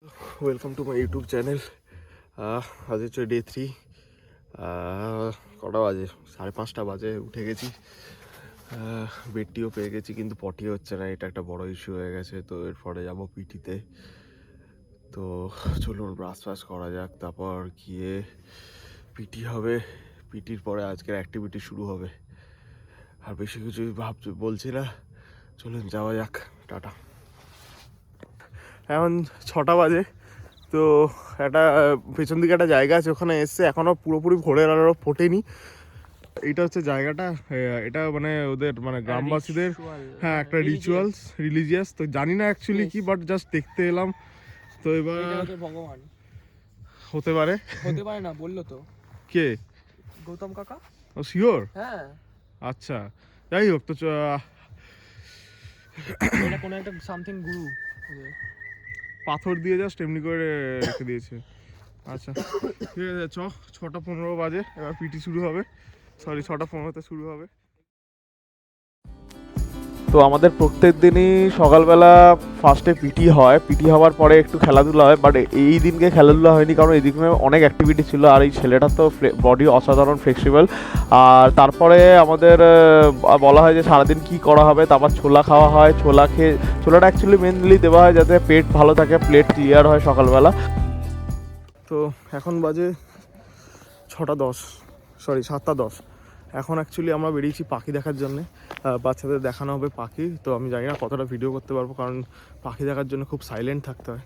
Welcome to my YouTube channel. আজ হচ্ছে day 3। কটা বাজে? 5:30 বাজে। উঠে গেছি, বেডটিও পেয়ে গেছি, কিন্তু পটি হচ্ছে না। এটা একটা বড় ইস্যু হয়ে গেছে। তো এরপরে যাবো পিটিতে। তো চলুন ব্রাশ ফ্রাশ করা যাক, তারপর গিয়ে পিটি হবে। পিটির পরে আজকের অ্যাক্টিভিটি শুরু হবে। আর বেশি কিছু বলছি না, চলুন যাওয়া যাক। টাটা। এখন 6টা বাজে। তো একটা পেছন দিকে একটা জায়গা আছে, ওখানে এসছে। এখনও পুরোপুরি ভোরের আলো ফোটেনি। এইটা হচ্ছে জায়গাটা। এটা মানে ওদের মানে গ্রামবাসীদের, হ্যাঁ, একটা রিচুয়ালস, রিলিজিয়াস। তো জানি না অ্যাকচুয়ালি কি, বাট জাস্ট দেখতে এলাম। তো এবার ভগবান হতে পারে। হতে পারে না বললো তো কে? গৌতম কাকা। ও শিওর? হ্যাঁ, আচ্ছা, যাই হোক। তো এটা কোনো একটা সামথিং গুরু পাথর দিয়ে জাস্ট এমনি করে রেখে দিয়েছে। আচ্ছা ঠিক আছে, 6:15 বাজে। এবার পিটি শুরু হবে। সরি, 6:15তে শুরু হবে। তো আমাদের প্রত্যেক দিনই সকালবেলা ফার্স্টে পিটি হয়। পিটি হওয়ার পরে একটু খেলাধুলা হয়, বাট এই দিনকে খেলাধুলা হয়নি, কারণ এই দিনে অনেক অ্যাক্টিভিটি ছিল। আর এই ছেলেটা তো বডি অসাধারণ ফ্লেক্সিবল। আর তারপরে আমাদের বলা হয় যে সারাদিন কী করা হবে। তারপর ছোলা খাওয়া হয়। ছোলাটা অ্যাকচুয়ালি মেনলি দেওয়া হয় যাতে পেট ভালো থাকে, প্লেট ক্লিয়ার হয় সকালবেলা। তো এখন বাজে 6:10, সরি 7:10। এখন অ্যাকচুয়ালি আমরা বেরিয়েছি পাখি দেখার জন্যে। বাচ্চাদের দেখানো হবে পাখি। তো আমি জানি না কতটা ভিডিও করতে পারবো, কারণ পাখি দেখার জন্য খুব সাইলেন্ট থাকতে হয়।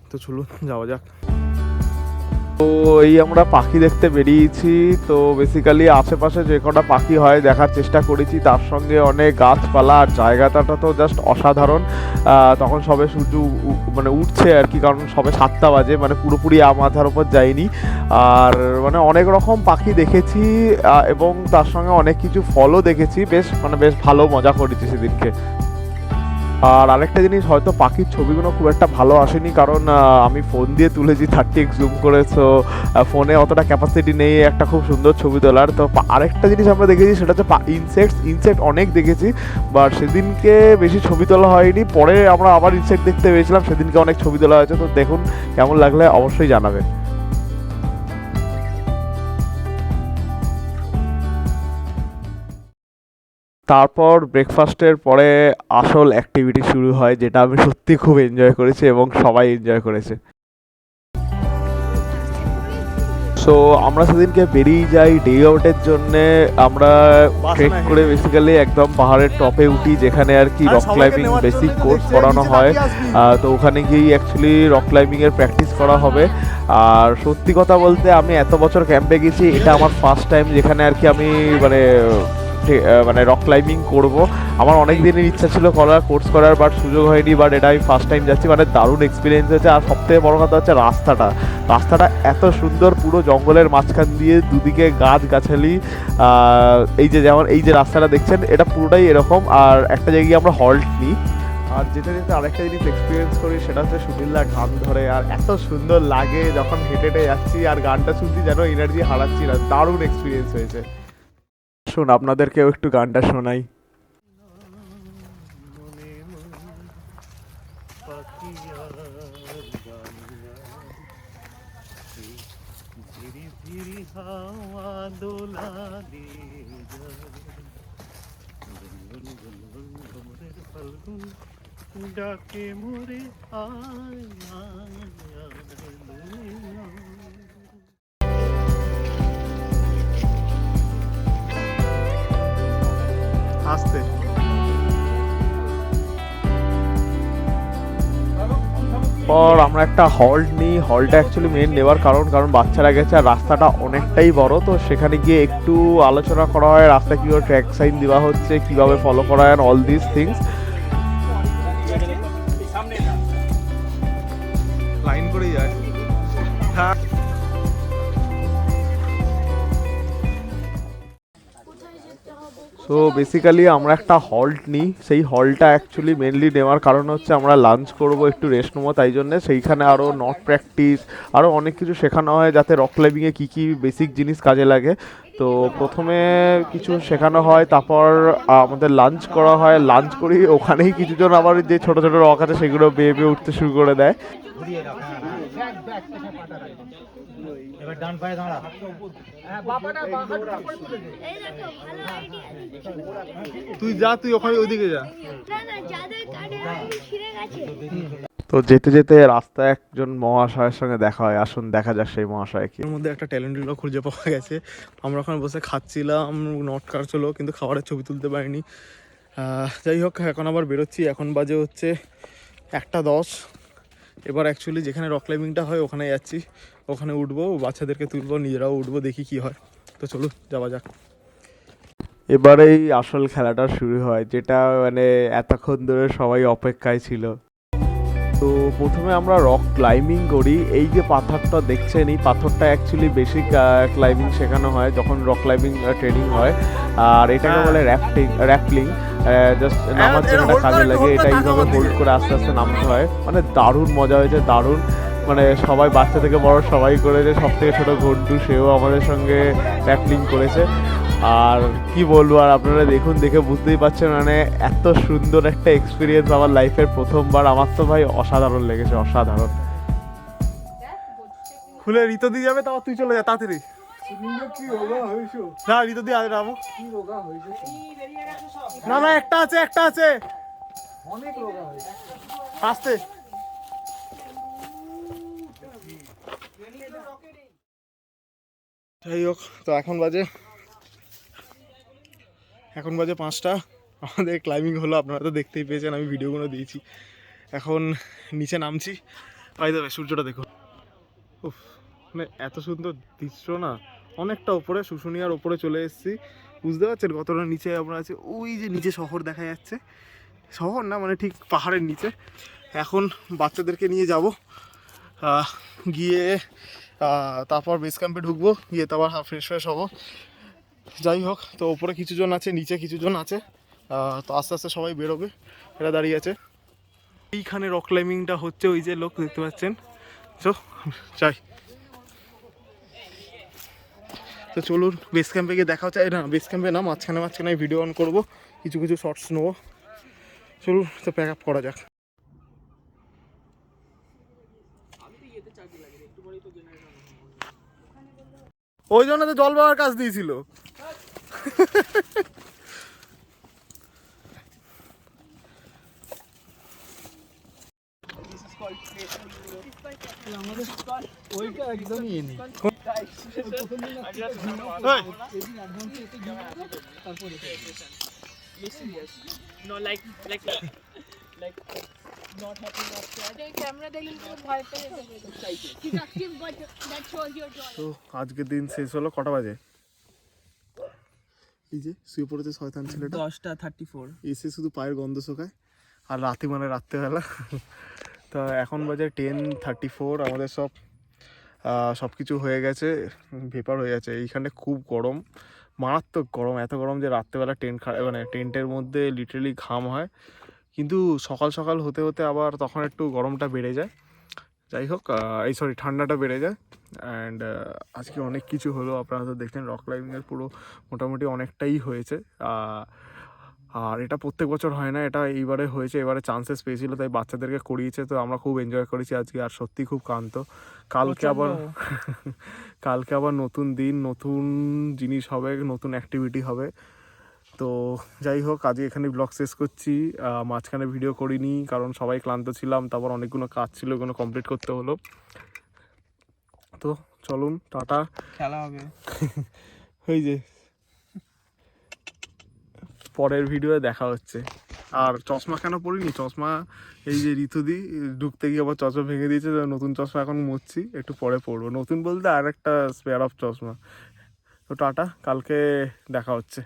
তো চলুন যাওয়া যাক। তো এই আমরা পাখি দেখতে বেরিয়েছি। তো বেসিক্যালি আশেপাশে যে কটা পাখি হয় দেখার চেষ্টা করেছি, তার সঙ্গে অনেক গাছপালা। আর জায়গাটা তো জাস্ট অসাধারণ। তখন সবে সূর্য মানে উঠছে আর কি, কারণ সবে 7টা বাজে, মানে পুরোপুরি মাথার উপর যায়নি। আর মানে অনেক রকম পাখি দেখেছি, এবং তার সঙ্গে অনেক কিছু ফলও দেখেছি। বেশ ভালো মজা করেছি সেদিনকে। আর আরেকটা জিনিস, হয়তো পাখির ছবিগুলো খুব একটা ভালো আসেনি, কারণ আমি ফোন দিয়ে তুলেছি 30x জুম করে। সো ফোনে অতটা ক্যাপাসিটি নেই একটা খুব সুন্দর ছবি তোলার। তো আরেকটা জিনিস আমরা দেখেছি, সেটা হচ্ছে ইনসেক্ট অনেক দেখেছি, বাট সেদিনকে বেশি ছবি তোলা হয়নি। পরে আমরা আবার ইনসেক্ট দেখতে পেয়েছিলাম, সেদিনকে অনেক ছবি তোলা হয়েছে। তো দেখুন, কেমন লাগলে অবশ্যই জানাবেন। তারপর ব্রেকফাস্টের পরে আসল অ্যাক্টিভিটি শুরু হয়, যেটা আমি সত্যি খুব এনজয় করেছি এবং সবাই এনজয় করেছে। সো আমরা সেদিনকে বেরিয়ে যাই ডে আউটের জন্যে। আমরা ট্রেক করে বেসিক্যালি একদম পাহাড়ের টপে উঠি, যেখানে আর কি রক ক্লাইম্বিং বেসিক কোর্স করানো হয়। তো ওখানে গিয়েই অ্যাকচুয়ালি রক ক্লাইম্বিংয়ের প্র্যাকটিস করা হবে। আর সত্যি কথা বলতে, আমি এত বছর ক্যাম্পে গেছি, এটা আমার ফার্স্ট টাইম যেখানে আর কি আমি মানে রক ক্লাইম্বিং করব। আমার অনেক দিনের ইচ্ছা ছিল কোর্স করার, বাট সুযোগ হয়নি। বাট এটা আমি ফার্স্ট টাইম যাচ্ছি, মানে দারুণ এক্সপিরিয়েন্স হয়েছে। আর সবথেকে বড় কথা হচ্ছে রাস্তাটা এত সুন্দর, পুরো জঙ্গলের মাঝখান দিয়ে দুদিকে গাছগাছালি। যেমন এই যে রাস্তাটা দেখছেন, এটা পুরোটাই এরকম। আর একটা জায়গায় আমরা হল্ট নিই। আর যেতে যেতে আরেকটা জিনিস এক্সপিরিয়েন্স করি, সেটা হচ্ছে সুনীলদা গান ধরে। আর এত সুন্দর লাগে যখন হেঁটে হেঁটে যাচ্ছি আর গানটা শুনছি, যেন এনার্জি হারাচ্ছি না। দারুণ এক্সপিরিয়েন্স হয়েছে। শোন, আপনাদেরকেও একটু গানটা শোনাই। ডাকে মোরে আসতে। পর আমরা একটা হল্ট নিই। হলটা অ্যাকচুয়ালি মেন নেওয়ার কারণ বাচ্চারা গেছে আর রাস্তাটা অনেকটাই বড়। তো সেখানে গিয়ে একটু আলোচনা করা হয়, রাস্তা কীভাবে ট্র্যাক সাইন দেওয়া হচ্ছে, কীভাবে ফলো করা হয়, অল দিস থিংস। লাইন করেই যায়। সো বেসিক্যালি আমরা একটা হল্ট নিই। সেই হলটা অ্যাকচুয়ালি মেনলি নেওয়ার কারণ হচ্ছে আমরা লাঞ্চ করব, একটু রেস্ট নেবো। তাই জন্যে সেইখানে আরও নট প্র্যাকটিস, আরও অনেক কিছু শেখানো হয়, যাতে রক ক্লাইম্বিংয়ে কী কী বেসিক জিনিস কাজে লাগে। তো প্রথমে কিছু শেখানো হয়, তারপর আমাদের লাঞ্চ করা হয়, লাঞ্চ করি ওখানেই কিছুজন আবার যে ছোট ছোট রক আছে সেগুলো বেয়ে বেয়ে উঠতে শুরু করে দেয়। এবার ডান পায়ে দাঁড়া। তুই যা, তুই ওখানে ওইদিকে যা। তো যেতে যেতে রাস্তায় একজন মহাশয়ের সঙ্গে দেখা হয়, আসুন দেখা যাক সেই মহাশয়কে। এর মধ্যে একটা ট্যালেন্টগুলো খুঁজে পাওয়া গেছে। আমরা ওখানে বসে খাচ্ছিলাম, নট কার ছিল, কিন্তু খাবারের ছবি তুলতে পারিনি। যাই হোক, এখন আবার বেরোচ্ছি। এখন বাজে হচ্ছে 1:10। এবার অ্যাকচুয়ালি যেখানে রক ক্লাইম্বিংটা হয় ওখানে যাচ্ছি, ওখানে উঠবো, বাচ্চাদেরকে তুলবো, নিজেরাও উঠবো, দেখি কি হয়। তো চলুন যাওয়া যাক। এবারেই আসল খেলাটা শুরু হয়, যেটা মানে এতক্ষণ ধরে সবাই অপেক্ষায় ছিল। তো প্রথমে আমরা রক ক্লাইম্বিং করি। এই যে পাথরটা দেখছেন, এই পাথরটা অ্যাকচুয়ালি বেসিক ক্লাইম্বিং শেখানো হয় যখন রক ক্লাইম্বিং ট্রেনিং হয়। আর এটাকে বলে র্যাপলিং। জাস্ট নামার জন্য এটা কাজে লাগে। এটা এইভাবে হোল্ড করে আস্তে আস্তে নামতে হয়। মানে দারুণ মজা হয়েছে, দারুণ। মানে সবাই, বাচ্চা থেকে বড় সবাই করেছে। সব থেকে ছোটো ঘন্টু, সেও আমাদের সঙ্গে র্যাপলিং করেছে। আর কি বলবো, আর আপনারা দেখুন, দেখে বুঝতেই পারছেন, মানে এত সুন্দর একটা এক্সপিরিয়েন্স আমার লাইফের প্রথমবার। আমার তো ভাই অসাধারণ লেগেছে, অসাধারণ। খুলে ঋতু দিয়ে যাবে, তাও তুই চলে যা তাড়াতাড়ি। না ঋতু দিয়ে আগে যাবো। না না, একটা আছে, একটা আছে, আসতে। যাই হোক, তো এখন বাজে 5টা। আমাদের ক্লাইম্বিং হলো, আপনারা তো দেখতেই পেয়েছেন, আমি ভিডিওগুলো দিয়েছি। এখন নিচে নামছি। পাই দেবে, সূর্যটা দেখো, উফ, মানে এত সুন্দর দৃশ্য না। অনেকটা ওপরে, শুশুনিয়ার ওপরে চলে এসেছি। বুঝতে পারছেন কতটা নিচে আমরা আছি? ওই যে নিচে শহর দেখা যাচ্ছে, শহর না মানে ঠিক পাহাড়ের নিচে। এখন বাচ্চাদেরকে নিয়ে যাব, গিয়ে তারপর বেস ক্যাম্পে ঢুকবো, গিয়ে তারপর ফ্রেশ হবো। যাই হোক, তো ওপরে কিছুজন আছে, নিচে কিছুজন আছে। তো আস্তে আস্তে সবাই বেরোবে। এরা দাঁড়িয়ে আছে। এইখানে রক ক্লাইম্বিংটা হচ্ছে, ওই যে লোক দেখতে পাচ্ছেন। তো যাই, তো চলুন বেস ক্যাম্পে গিয়ে দেখা হচ্ছে। না, বেস ক্যাম্পে না, মাঝখানে মাঝখানে ভিডিও অন করবো, কিছু কিছু শর্টস নেবো। চলুন, তো প্যাক আপ করা যাক। ওই জন্য তো জল পাওয়ার কাজ দিয়েছিল। ওইটা একদমই নেই। তো আজকের দিন শেষ হলো। কটা বাজে? এই যে শুয়ে পড়েছে শয়তান ছেলেটা। 10:34। এসে শুধু পায়ের গন্ধ শোকায়। আর রাতে মানে রাত্রেবেলা। তা এখন বাজে 10:34। আমাদের সব কিছু হয়ে গেছে, ভেপার হয়ে গেছে। এইখানে খুব গরম, মারাত্মক গরম। এত গরম যে রাত্রেবেলা মানে টেন্টের মধ্যে লিটারেলি ঘাম হয়। কিন্তু সকাল সকাল হতে হতে আবার তখন একটু গরমটা বেড়ে যায়। যাই হোক, ঠান্ডাটা বেড়ে যায়। অ্যান্ড আজকে অনেক কিছু হলো, আপনারা তো দেখলেন রক ক্লাইম্বিংয়ের পুরো মোটামুটি অনেকটাই হয়েছে। আর এটা প্রত্যেক বছর হয় না, এটা এইবারে হয়েছে। এবারে চান্সেস পেয়েছিল, তাই বাচ্চাদেরকে করিয়েছে। তো আমরা খুব এনজয় করেছি আজকে, আর সত্যি খুব ক্লান্ত। কালকে আবার নতুন দিন, নতুন জিনিস হবে, নতুন অ্যাক্টিভিটি হবে। তো যাই হোক, আজকে এখানে ব্লগ শেষ করছি। মাঝখানে ভিডিও করিনি, কারণ সবাই ক্লান্ত ছিলাম। তারপর অনেকগুলো কাজ ছিল, ওগুলো কমপ্লিট করতে হলো। তো চলুন, টাটা, খেলা হবে। ওই যে পরের ভিডিওয়ে দেখা হচ্ছে। আর চশমা কেন পরিনি? চশমা এই যে ঋতুদি ঢুকতে গিয়ে আবার চশমা ভেঙে দিয়েছে। নতুন চশমা এখন মুছছি, একটু পরে পরবো। নতুন বলতে আর একটা স্পেয়ার অফ চশমা। তো টাটা, কালকে দেখা হচ্ছে।